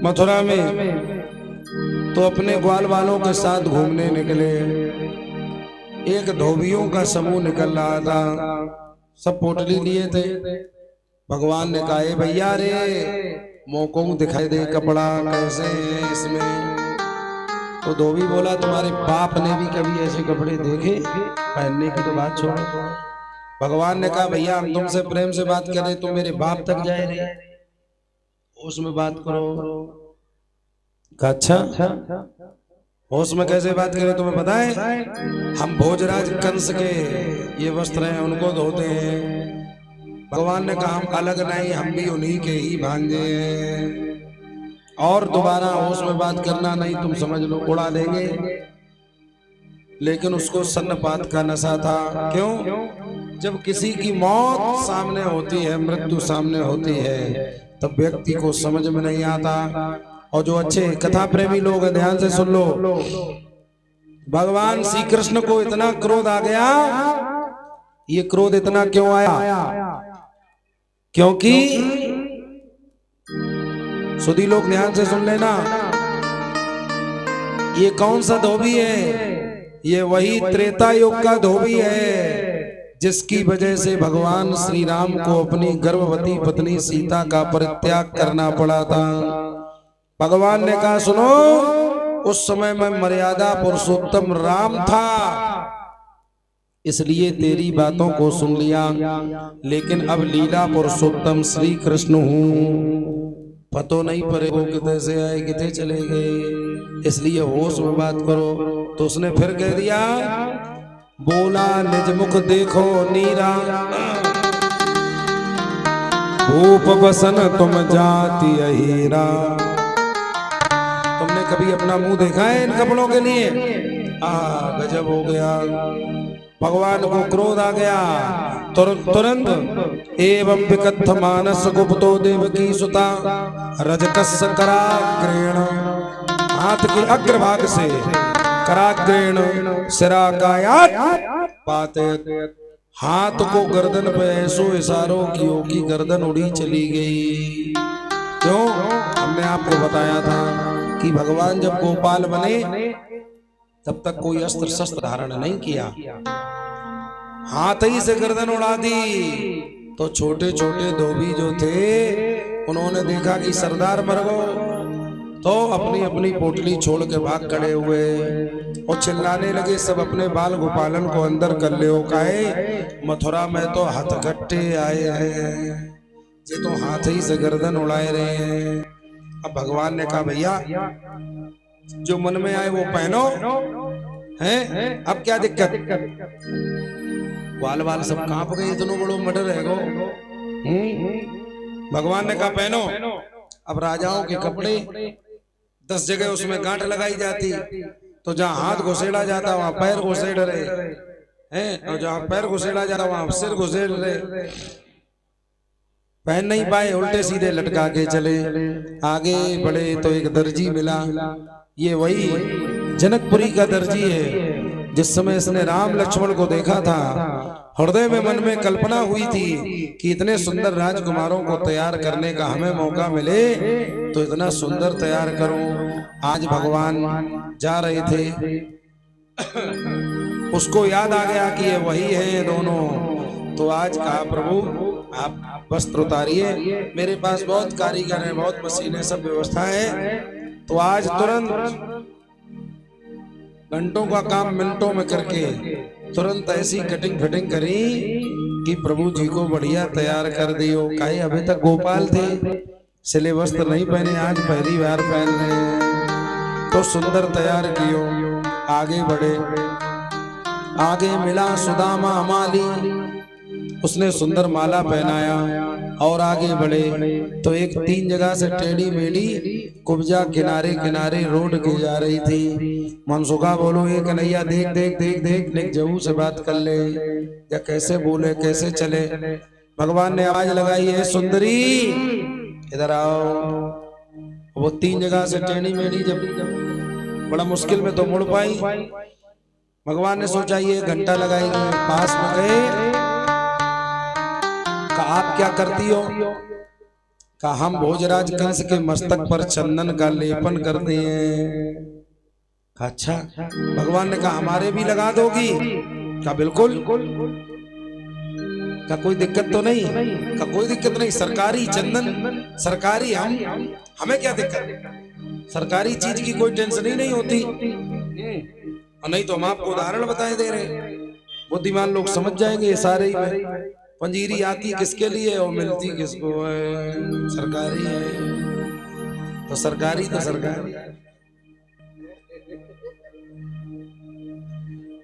मथुरा में तो अपने ग्वाल वालों के साथ घूमने निकले। एक धोबियों का समूह निकल रहा था, सब पोटली लिए थे। भगवान ने कहा, ए भैया रे, मोको दिखाई दे कपड़ा कैसे है इसमें। तो धोबी बोला, तुम्हारे बाप ने भी कभी ऐसे कपड़े देखे? पहनने की तो बात छोड़ो। भगवान ने कहा, भैया हम तुमसे प्रेम से बात कर रहे, तुम मेरे बाप तक जाए रहे, उसमें बात करो। अच्छा, होश में कैसे बात करें तुम्हें पता है? हम भोजराज कंस के ये वस्त्र हैं, उनको धोते हैं। भगवान ने कहा, हम अलग नहीं, हम भी उन्हीं के ही भांजे हैं। और दोबारा होश में बात करना नहीं, तुम समझ लो उड़ा देंगे। लेकिन उसको सन्नपात का नशा था। क्यों? जब किसी की मौत सामने होती है, मृत्यु सामने होती है, तब व्यक्ति को समझ में नहीं आता। और जो अच्छे कथा प्रेमी लोग हैं, ध्यान से सुन लो। भगवान श्री कृष्ण को इतना क्रोध आ गया। ये क्रोध इतना क्यों आया? क्योंकि सुधी लोग ध्यान से सुन लेना, ये कौन सा धोबी है? ये वही त्रेता युग का धोबी है, जिसकी वजह से भगवान श्री राम को अपनी गर्भवती पत्नी सीता का परित्याग करना पड़ा था। भगवान ने कहा, सुनो, उस समय में मर्यादा पुरुषोत्तम राम था, इसलिए तेरी बातों को सुन लिया, लेकिन अब लीला पुरुषोत्तम श्री कृष्ण हूँ, पतो नहीं पड़े वो कितने से आए कितने चले गए, इसलिए होश में बात करो। तो उसने फिर कह दिया, बोला निज मुख देखो नीरा, भूप बसन तुम जाति अहीरा। तुमने कभी अपना मुंह देखा है इन कपड़ों के लिए? गजब हो गया। भगवान को क्रोध आ गया। तुरंत एवं विकथ मानस गुप्तो देवकी सुता रजकस कराग्रेण, हाथ के अग्रभाग से कराग्रेण सिराकायात पाते, हाथ को गर्दन पे ऐसो इशारों कियो की गर्दन उड़ी चली गई। क्यों? हमने आपको बताया था कि भगवान जब गोपाल बने तब तक कोई अस्त्र शस्त्र धारण नहीं किया, हाथ ही से गर्दन उड़ा दी। तो छोटे छोटे धोबी जो थे, उन्होंने देखा कि सरदार मर गए, तो अपनी अपनी पोटली छोड़ के भाग खड़े हुए और चिल्लाने लगे, सब अपने बाल गोपालन को अंदर कर ले। काहे? मथुरा में तो हथकट्टे आए हैं, ये तो हाथ ही से गर्दन उड़ाए रहे हैं। अब भगवान ने कहा, भैया जो मन में आए वो पहनो हैं, अब क्या दिक्कत? बाल बाल सब कांप गए, इतनो बड़ो मर्डर है गो। भगवान ने कहा, पहनो। अब राजाओं के कपड़े 10 जगह उसमें गांठ लगाई जाती, तो जहां हाथ घुसेड़ा जाता वहां पैर घुसेड़ रहे हैं, और जहां पैर घुसेड़ा जाता वहां सिर घुसेड़ रहे। पहन नहीं पाए, उल्टे सीधे लटका के चले। आगे बढ़े तो एक दर्जी मिला, ये वही जनकपुरी का दर्जी है। जिस समय इसने राम लक्ष्मण को देखा था, हृदय में मन में कल्पना हुई थी कि इतने सुंदर राजकुमारों को तैयार करने का हमें मौका मिले तो इतना सुंदर तैयार करूं। आज भगवान जा रहे थे, उसको याद आ गया कि ये वही है दोनों। तो आज कहा, प्रभु आप वस्त्र उतारिए, मेरे पास बहुत कारीगर हैं, बहुत मशीनें, सब व्यवस्था है। तो आज तुरंत घंटों का काम मिनटों में करके तुरंत ऐसी कटिंग फिटिंग करी कि प्रभु जी को बढ़िया तैयार कर दियो। काहे? अभी तक गोपाल थे, सिले वस्त्र नहीं पहने, आज पहली बार पहन रहे हैं। तो सुंदर तैयार कियो। आगे बढ़े, आगे मिला सुदामा हमाली, उसने सुंदर माला पहनाया। और आगे बढ़े तो एक 3 जगह से टेढ़ी मेढ़ी कुब्जा किनारे किनारे रोड की जा रही थी। मनसुखा बोलो, ये कन्हैया देख देख देख देख देख, जहू से बात कर ले, या कैसे बोले कैसे चले। भगवान ने आवाज लगाई, है सुंदरी इधर आओ। वो 3 जगह से टेढ़ी मेढ़ी, जब बड़ा मुश्किल में तो मुड़ पाई। भगवान ने सोचा ये घंटा लगाएगी, पास में गए, आप क्या करती हो? का हम भोजराज कंस के मस्तक पर चंदन का लेपन करते हैं। अच्छा, भगवान ने कहा हमारे भी लगा दोगी? का बिल्कुल। का कोई दिक्कत तो नहीं? का कोई दिक्कत नहीं, सरकारी चंदन सरकारी, हम हमें क्या दिक्कत, सरकारी चीज की कोई टेंशन ही नहीं होती। और नहीं तो हम आपको उदाहरण बताए दे रहे, बुद्धिमान लोग समझ जाएंगे। सारे ही पंजीरी आती किसके लिए और मिलती किसको है? सरकारी है तो सरकारी तो सरकारी।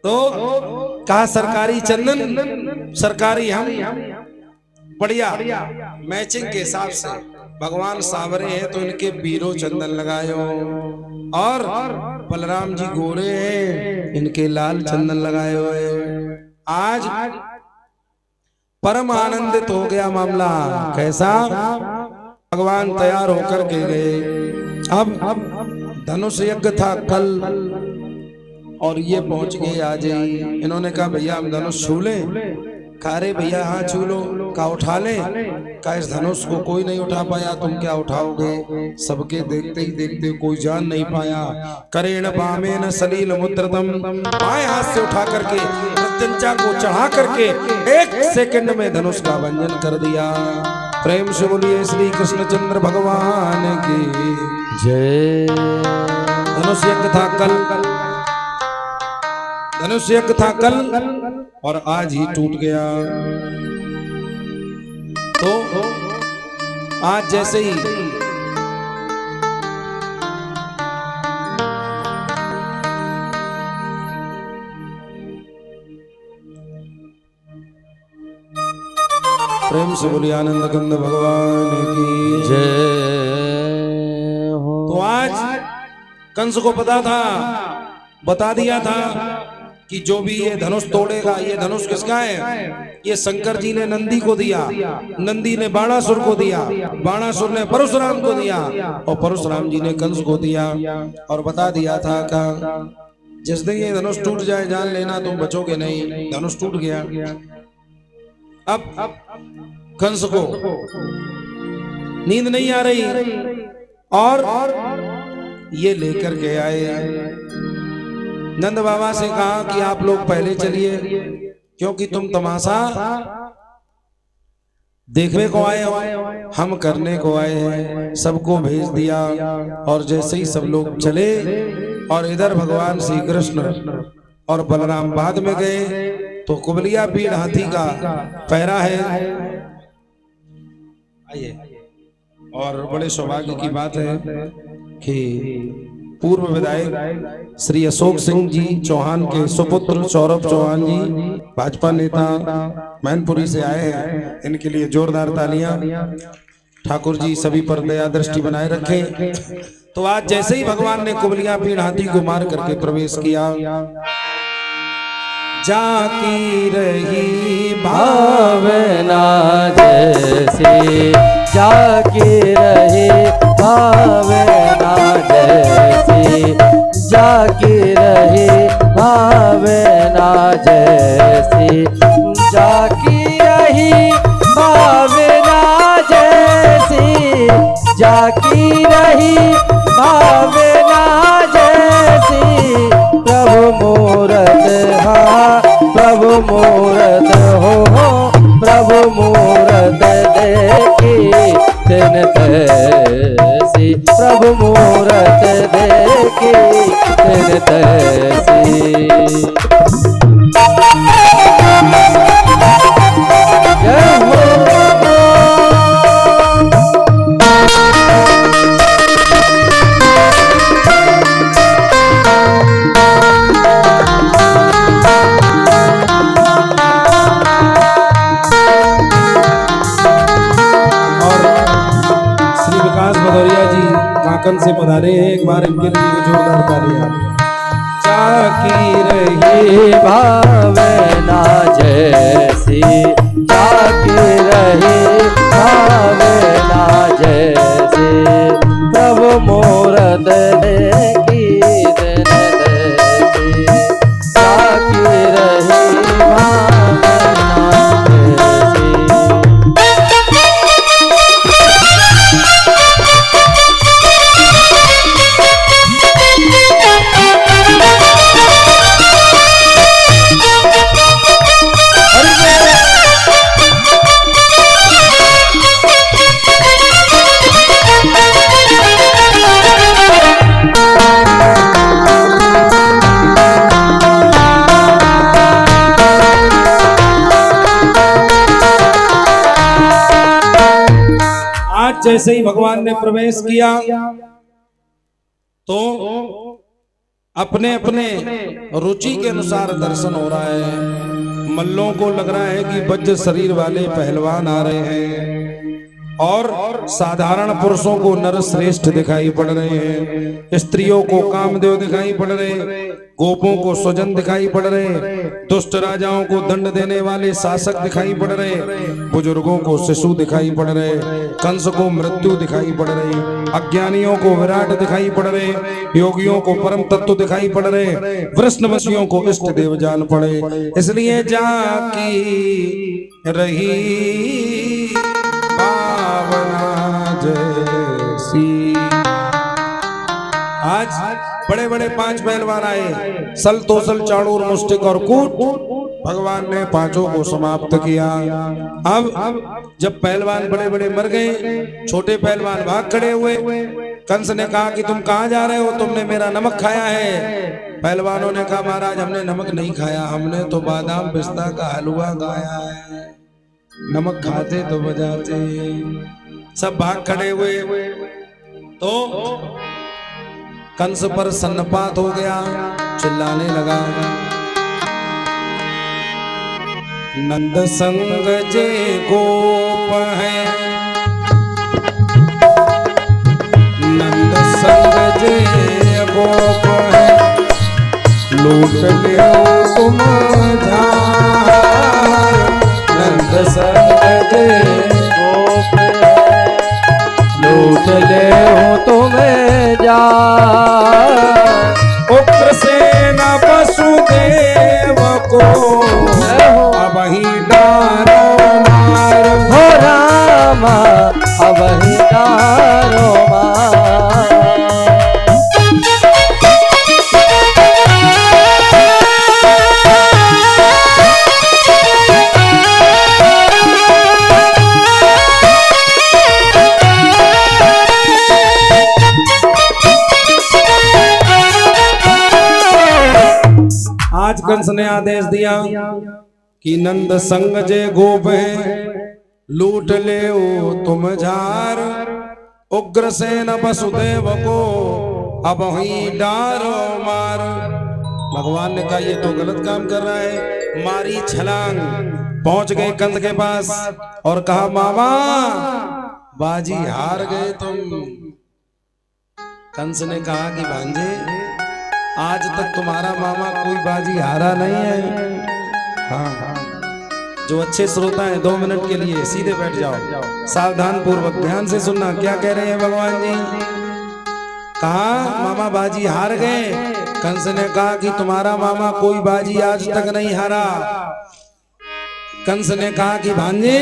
तो कहा सरकारी चंदन सरकारी हम, बढ़िया मैचिंग के हिसाब से। भगवान सावरे हैं तो इनके बीरो चंदन लगायो, और बलराम जी गोरे हैं इनके लाल चंदन लगायो है। आज परम आनंदित हो गया मामला। कैसा? भगवान तैयार होकर के गए। अब धनुष यज्ञ था कल और ये पहुंच गए आज ही। इन्होंने कहा भैया हम धनुष छू लें? कहा रे भैया हाँ छू लो। का उठा लें? का इस धनुष को कोई नहीं उठा पाया, तुम क्या उठाओगे? सबके देखते ही देखते कोई जान नहीं पाया। करेण बामेन सलील मुद्रतम, बाएं हाथ से उठा करके प्रत्यंचा को चढ़ा करके 1 सेकंड में धनुष का भंजन कर दिया। प्रेम से बोलिए श्री कृष्णचंद्र भगवान की जय। धनुष यज्ञ था कल, धनुष यज्ञ था कल और आज ही टूट गया। तो आज जैसे ही प्रेम से बोलिए आनंद कंद भगवान की जय हो। तो आज कंस को पता था, बता दिया था कि जो भी ये धनुष तोड़ेगा, ये धनुष किसका है? ये शंकर जी ने नंदी को दिया, नंदी ने बाणासुर को दिया, बाणासुर ने परशुराम को दिया और परशुराम जी ने कंस को दिया। और बता दिया था का जिस दिन ये धनुष टूट जाए जान लेना तुम बचोगे नहीं। धनुष टूट गया। अब कंस को नींद नहीं आ रही और ये लेकर के आए। नंद बाबा से कहा कि आप लोग पहले चलिए क्योंकि तुम तमाशा देखने को आए हो, हम करने को आए हैं। सबको भेज दिया और जैसे ही सब लोग चले और इधर भगवान श्री कृष्ण और बलराम बाद में गए तो कुबलिया पीड़ हाथी का पहरा है। आइए, और बड़े सौभाग्य की बात है कि पूर्व विधायक श्री अशोक सिंह जी चौहान के सुपुत्र सौरभ चौहान जी भाजपा नेता मैनपुरी से आए हैं। इनके लिए जोरदार तालियां। ठाकुर जी सभी पर दया दृष्टि बनाए रखें। तो आज जैसे ही भगवान ने कुबलिया पीड़ हाथी को मार करके प्रवेश किया, जाकी रही भावना जैसी, जाकी रही भावना जैसी, जाकी रही भावना जैसी, जाकी रही भावना जैसी, जाकी रही भावना जैसी। प्रभु मूरत प्रभु मूरत हो, प्रभु मूरत देखी तिन तैसी, प्रभु मूरत देखी तिन तैसी। जय हो। माकन से पधारे हैं, एक बार इनके लिए जोरदार तालियां। जाकी रही भावना जैसी, जाकी रही भावना जैसी, प्रभु मूरत देखी दिन देखी, जाकी रही भावना जैसी। आज जैसे ही भगवान ने प्रवेश किया तो अपने अपने रुचि के अनुसार दर्शन हो रहा है। मल्लों को लग रहा है कि वज्र शरीर वाले पहलवान आ रहे हैं और साधारण पुरुषों को नर श्रेष्ठ दिखाई पड़ रहे हैं, स्त्रियों को कामदेव दिखाई पड़ रहे, गोपों को स्वजन दिखाई पड़ रहे, दुष्ट राजाओं को दंड देने वाले शासक दिखाई पड़ रहे, बुजुर्गों को शिशु दिखाई पड़ रहे, कंस को मृत्यु दिखाई पड़ रही, अज्ञानियों को विराट दिखाई पड़ रहे, योगियों को परम तत्व दिखाई पड़ रहे, वृष्णवशियों को इष्ट देव जान पड़े। इसलिए जाकी रही पावना जैसी। आज बड़े बड़े 5 पहलवान आए, सल तोसल चाणूर मुष्टिक और कूट। भगवान ने 5 को समाप्त किया। अब जब पहलवान बड़े बड़े मर गए, छोटे पहलवान भाग खड़े हुए। कंस ने कहा कि तुम कहां जा रहे हो, तुमने मेरा नमक खाया है। पहलवानों ने कहा महाराज हमने नमक नहीं खाया, हमने तो बादाम पिस्ता का हलवा खाया है, नमक खाते तो बजाते। सब भाग खड़े हुए तो कंस पर सन्नपात हो गया, चिल्लाने लगा नंद संग जे गोप है, नंद संग जे गोप है, लूट ले तुम झार। नंद संग जे गोप है, लूट ले तुम्हें जा। उग्रसेन वसुदेव को अब ही डारो मार। हो रामा अब ही डारो मार। आज कंस ने आदेश दिया कि नंद संग जे गोप है, लूट ले तुम झार। उग्रसेन वसुदेव को अब ही डारो मार। भगवान ने कहा ये तो गलत काम कर रहा है। मारी छलांग, पहुंच गए कंस के पास और कहा मामा बाजी हार गए तुम। कंस ने कहा कि भांजे आज तक तुम्हारा मामा कोई बाजी हारा नहीं है। हाँ, जो अच्छे श्रोता हैं 2 मिनट के लिए सीधे बैठ जाओ, सावधान पूर्वक ध्यान से सुनना क्या कह रहे हैं भगवान जी। कहा मामा बाजी हार गए। कंस ने कहा कि तुम्हारा मामा कोई बाजी आज तक नहीं हारा। कंस ने कहा कि भांजे,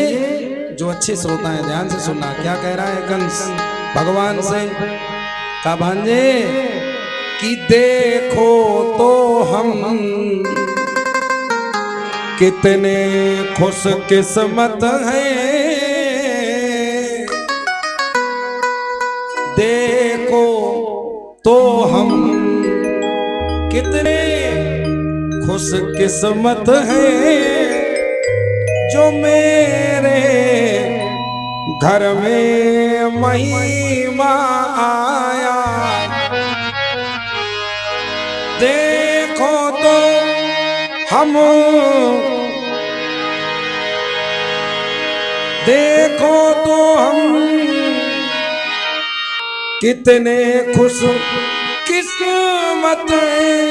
जो अच्छे श्रोता हैं ध्यान से सुनना क्या कह रहा है कंस भगवान से। कहा भांजे कि देखो तो हम कितने खुश किस्मत हैं, देखो तो हम कितने खुश किस्मत हैं, जो मेरे घर में महिमा आया। देखो तो हम, देखो तो हम कितने खुश किस्मत हैं,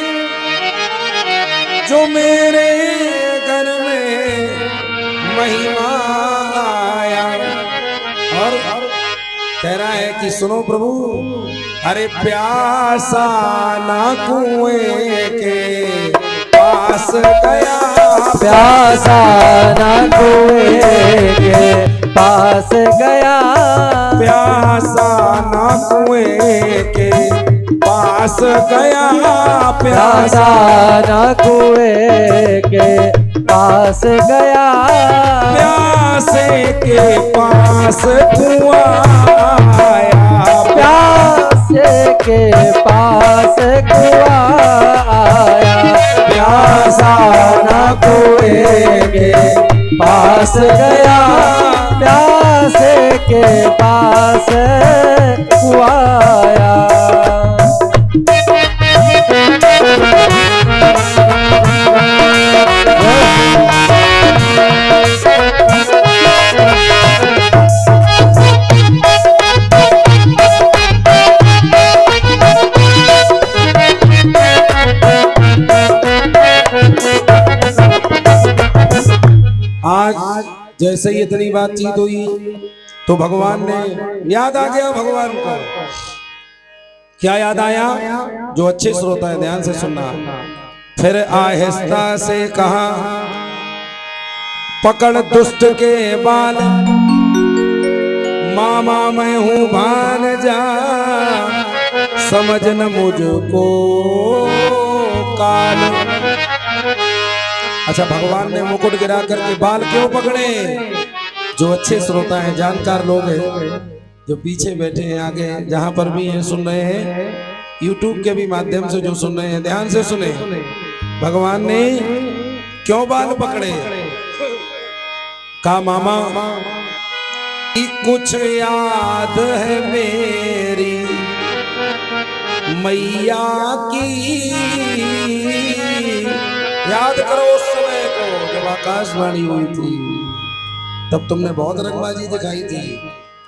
जो मेरे घर में महिमा आया। और कह रहा है कि सुनो प्रभु, अरे प्यासा ना कुएं के पास गया, प्यासा ना कुएं के पास गया, प्यासा ना कुएं के पास गया, प्यासा ना कुएं के पास गया, प्यासे के पास कुआं आया, प्यासे के पास कुआं आया, प्यासा ना कुएं के पास पास गया, प्यासे के पास हुआ आया। आज जैसे ही इतनी बातचीत हुई तो भगवान ने याद आ गया भगवान को। क्या याद आया? जो अच्छे श्रोता है ध्यान से सुनना। फिर आहिस्ता से कहा, पकड़ दुष्ट के बाल, मामा मैं हूं भांजा, समझ न मुझको काल। अच्छा, भगवान ने मुकुट गिरा करके बाल क्यों पकड़े? जो अच्छे श्रोता हैं, जानकार लोग हैं, जो पीछे बैठे हैं, आगे जहां पर भी हैं सुन रहे हैं, YouTube के भी माध्यम से जो सुन रहे हैं ध्यान से सुने। भगवान ने क्यों बाल पकड़े? कहा मामा कुछ याद है मेरी मैया की, याद करो उस समय को जब आकाशवाणी हुई थी, तब तुमने बहुत रंगबाजी दिखाई थी।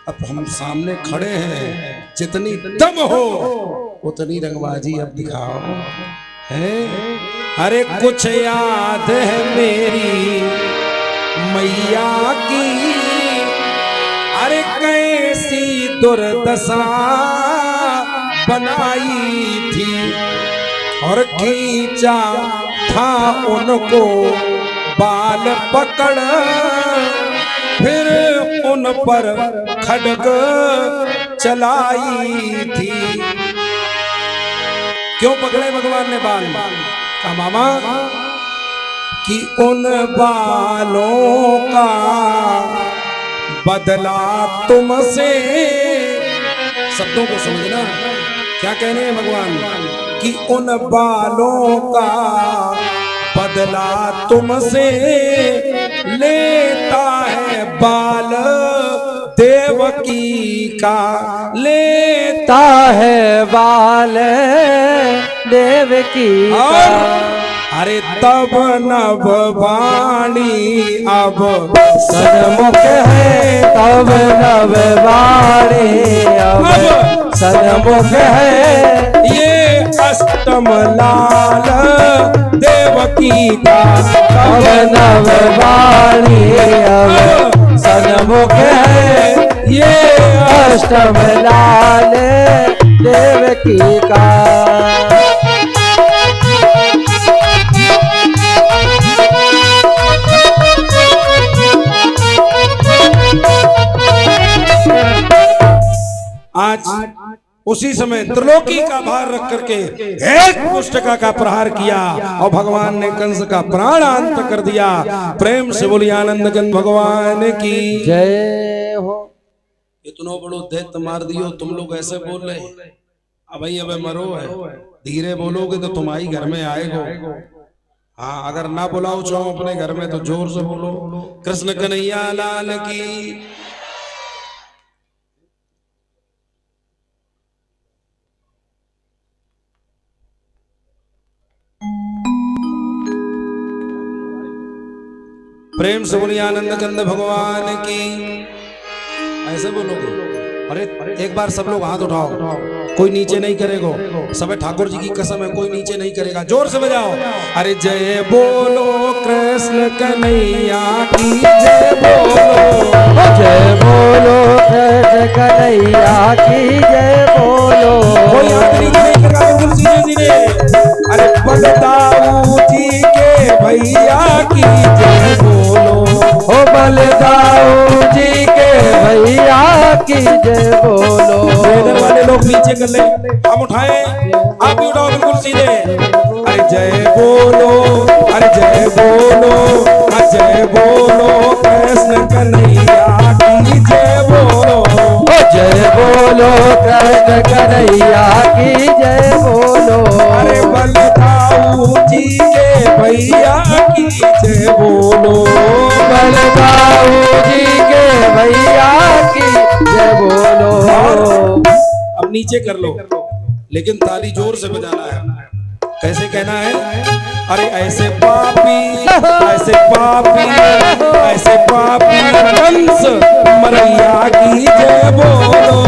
अब हम सामने खड़े हैं, जितनी दम हो उतनी रंगबाजी अब दिखाओ। है अरे कुछ याद है मेरी मैया की, अरे कैसी दुर्दशा बनाई थी, और खींचा था उनको बाल पकड़, फिर उन पर खड्ग चलाई थी। क्यों पकड़े भगवान ने बाल? कहा मामा कि उन बालों का बदला तुमसे, शब्दों को समझना क्या कहने हैं भगवान, कि उन बालों का बदला तुमसे लेता है बाल देवकी का, लेता है बाल देवकी का। अरे तब नभ वाणी अब सन्मुख है, तब नभ वाणी अब सन्मुख है, ये अष्टम लाल देवकी का। तब नभ वाणी अब सन्मुख है, ये अष्टम लाल देवकी का। आज उसी समय त्रिलोकी का भार रख करके एक पुष्टिका का प्रहार किया और भगवान ने कंस का प्राणांत कर दिया। प्रेम से बोलिए आनंद गण भगवान की जय हो। इतना बड़ो दैत्य मार दियो, तुम लोग ऐसे बोल रहे, अब भाई अब मरो है, धीरे बोलोगे तो तुम्हारी घर में आएगो। हाँ, अगर ना बुलाओ चाहो अपने घर में तो जोर से बोलो कृष्ण कन्हैया लाल की। प्रेम से बोलिए आनंद कंद भगवान की। ऐसे बोलोगे? अरे एक बार सब लोग हाथ उठाओ, कोई नीचे नहीं करेगा, सब ठाकुर जी की कसम है कोई नीचे नहीं करेगा। जोर से बजाओ, अरे जय बोलो कृष्ण कन्हैया की, जय बोलो, जय बोलो कृष्ण कन्हैया की, जय बोलो। कोई हाथ नीचे नहीं करेगा, बिल्कुल सीधे सीधे। अरे बलदाऊ जी के भैया की जय बोलो, ओ बलदाऊ जी के भैया की जय बोलो। इधर वाले लोग नीचे कर ले, हम उठाए, आप भी उठाओ बिल्कुल सीधे। अरे जय बोलो, अरे जय बोलो, जय बोलो कृष्ण कन्हैया की जय बोलो, जय बोलो कृष्ण कन्हैया की जय बोलो। अरे बलदाऊ जी के भैया की जय बोलो, बलदाऊ नीचे कर लो, लेकिन ताली जोर से बजाना है। कैसे कहना है? अरे ऐसे पापी, ऐसे पापी, ऐसे पापी कंस मरैया की जय बोलो।